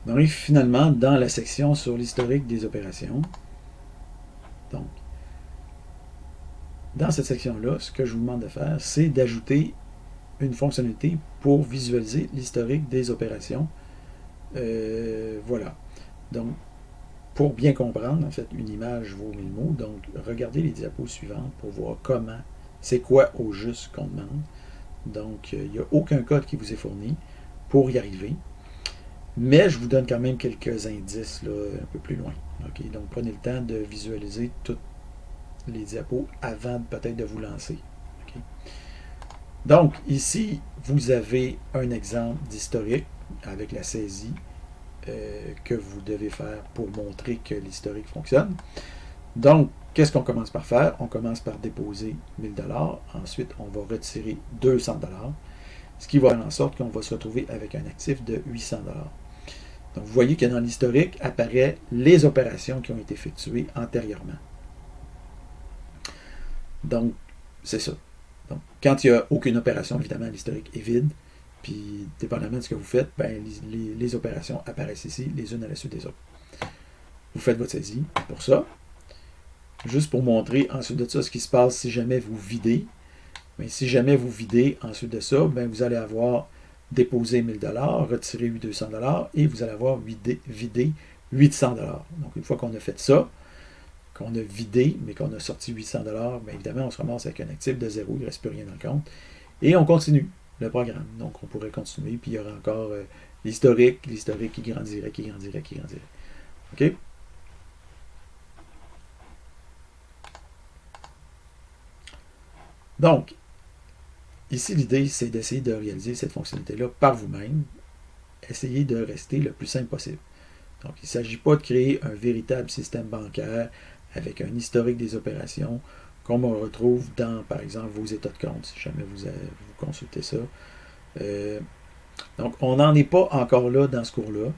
On arrive finalement dans la section sur l'historique des opérations. Donc, dans cette section-là, ce que je vous demande de faire, c'est d'ajouter une fonctionnalité pour visualiser l'historique des opérations. Voilà. Donc, pour bien comprendre, en fait, une image vaut 1000 mots. Donc, regardez les diapos suivantes pour voir comment, c'est quoi au juste qu'on demande. Donc, il n'y a aucun code qui vous est fourni pour y arriver. Mais je vous donne quand même quelques indices là, un peu plus loin. Okay? Donc, prenez le temps de visualiser toutes les diapos avant peut-être de vous lancer. Okay? Donc, ici, vous avez un exemple d'historique avec la saisie que vous devez faire pour montrer que l'historique fonctionne. Donc, qu'est-ce qu'on commence par faire? On commence par déposer 1000 $. Ensuite, on va retirer 200 $, ce qui va faire en sorte qu'on va se retrouver avec un actif de 800 $. Donc, vous voyez que dans l'historique apparaissent les opérations qui ont été effectuées antérieurement. Donc, c'est ça. Donc, quand il n'y a aucune opération, évidemment, l'historique est vide. Puis, dépendamment de ce que vous faites, ben, les opérations apparaissent ici, les unes à la suite des autres. Vous faites votre saisie pour ça. Juste pour montrer ensuite de ça ce qui se passe si jamais vous videz. Mais si jamais vous videz ensuite de ça, ben, vous allez avoir déposé 1000 $, retiré 200 $ et vous allez avoir vidé 800 $. Donc, une fois qu'on a fait ça, qu'on a vidé, mais qu'on a sorti 800 $, bien évidemment, on se ramasse avec un actif de 0, il ne reste plus rien dans le compte. Et on continue le programme. Donc, on pourrait continuer, puis il y aura encore l'historique qui grandirait. OK? Donc, ici, l'idée, c'est d'essayer de réaliser cette fonctionnalité-là par vous-même. Essayez de rester le plus simple possible. Donc, il ne s'agit pas de créer un véritable système bancaire avec un historique des opérations, comme on retrouve dans, par exemple, vos états de compte, si jamais vous consultez ça. Donc, on n'en est pas encore là dans ce cours-là.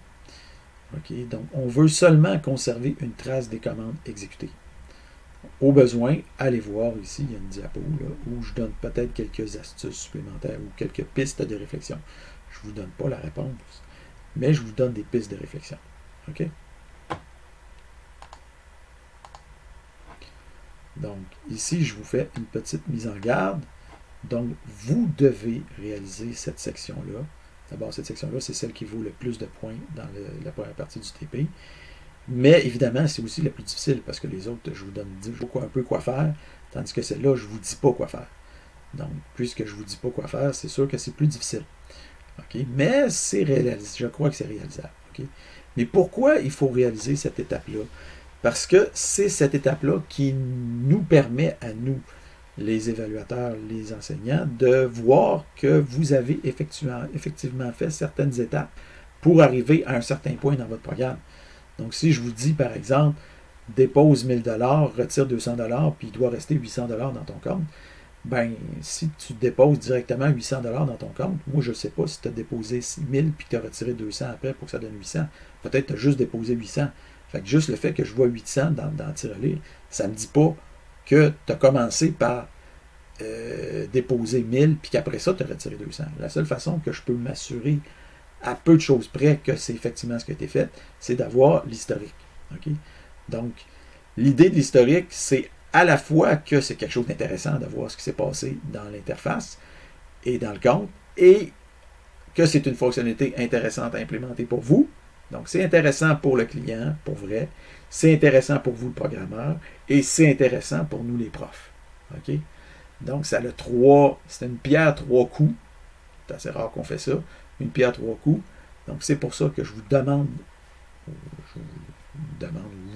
Okay? Donc, on veut seulement conserver une trace des commandes exécutées. Au besoin, allez voir ici, il y a une diapo là, où je donne peut-être quelques astuces supplémentaires ou quelques pistes de réflexion. Je ne vous donne pas la réponse, mais je vous donne des pistes de réflexion. OK? Donc, ici, je vous fais une petite mise en garde. Donc, vous devez réaliser cette section-là. D'abord, cette section-là, c'est celle qui vaut le plus de points dans la première partie du TP. Mais évidemment, c'est aussi la plus difficile parce que les autres, je vous donne un peu quoi faire, tandis que celle-là, je ne vous dis pas quoi faire. Donc, puisque je ne vous dis pas quoi faire, c'est sûr que c'est plus difficile. Okay? Mais c'est réalisable. Je crois que c'est réalisable. Okay? Mais pourquoi il faut réaliser cette étape-là? Parce que c'est cette étape-là qui nous permet à nous, les évaluateurs, les enseignants, de voir que vous avez effectivement fait certaines étapes pour arriver à un certain point dans votre programme. Donc, si je vous dis, par exemple, dépose 1000 $, retire 200 $, puis il doit rester 800 $ dans ton compte, ben, si tu déposes directement 800 $ dans ton compte, moi, je ne sais pas si tu as déposé 1000 puis que tu as retiré 200 après pour que ça donne 800. Peut-être que tu as juste déposé 800. Fait que juste le fait que je vois 800 dans tirelire, ça ne me dit pas que tu as commencé par déposer 1000 puis qu'après ça, tu as retiré 200. La seule façon que je peux m'assurer à peu de choses près que c'est effectivement ce qui a été fait, c'est d'avoir l'historique. Okay? Donc, l'idée de l'historique, c'est à la fois que c'est quelque chose d'intéressant de voir ce qui s'est passé dans l'interface et dans le compte, et que c'est une fonctionnalité intéressante à implémenter pour vous. Donc, c'est intéressant pour le client, pour vrai. C'est intéressant pour vous, le programmeur, et c'est intéressant pour nous, les profs. Okay? Donc, ça a c'est une pierre trois coups. C'est assez rare qu'on fait ça. Une pierre trois coups. Donc, c'est pour ça que je vous demande,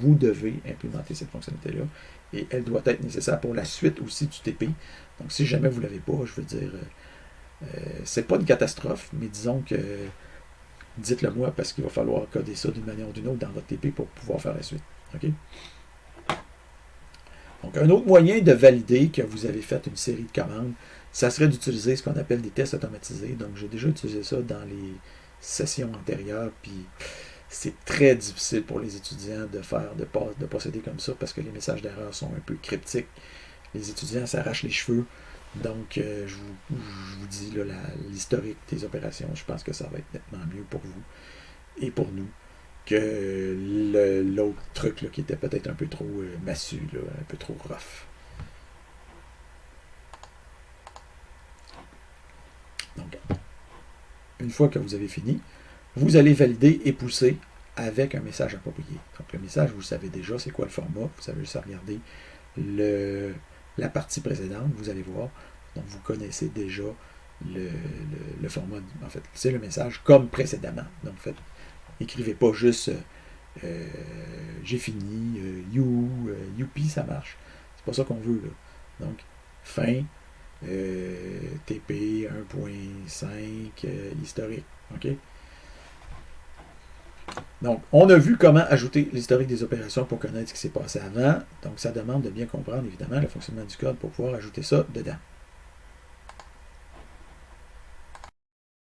vous devez implémenter cette fonctionnalité-là. Et elle doit être nécessaire pour la suite aussi du TP. Donc, si jamais vous ne l'avez pas, je veux dire, c'est pas une catastrophe, mais disons que dites-le moi parce qu'il va falloir coder ça d'une manière ou d'une autre dans votre TP pour pouvoir faire la suite. OK? Donc, un autre moyen de valider que vous avez fait une série de commandes, ça serait d'utiliser ce qu'on appelle des tests automatisés. Donc, j'ai déjà utilisé ça dans les sessions antérieures, puis c'est très difficile pour les étudiants de procéder comme ça parce que les messages d'erreur sont un peu cryptiques. Les étudiants s'arrachent les cheveux. Donc, je vous dis l'historique des opérations. Je pense que ça va être nettement mieux pour vous et pour nous. que l'autre truc là, qui était peut-être un peu trop massu, là, un peu trop rough. Donc, une fois que vous avez fini, vous allez valider et pousser avec un message approprié. Donc, le message, vous savez déjà c'est quoi le format. Vous avez juste à regarder la partie précédente, vous allez voir. Donc, vous connaissez déjà le format. En fait, c'est le message comme précédemment. Donc, faites, écrivez pas juste j'ai fini, youpi, ça marche. C'est pas ça qu'on veut, là. Donc, fin, TP 1.5, historique. OK? Donc, on a vu comment ajouter l'historique des opérations pour connaître ce qui s'est passé avant. Donc, ça demande de bien comprendre, évidemment, le fonctionnement du code pour pouvoir ajouter ça dedans.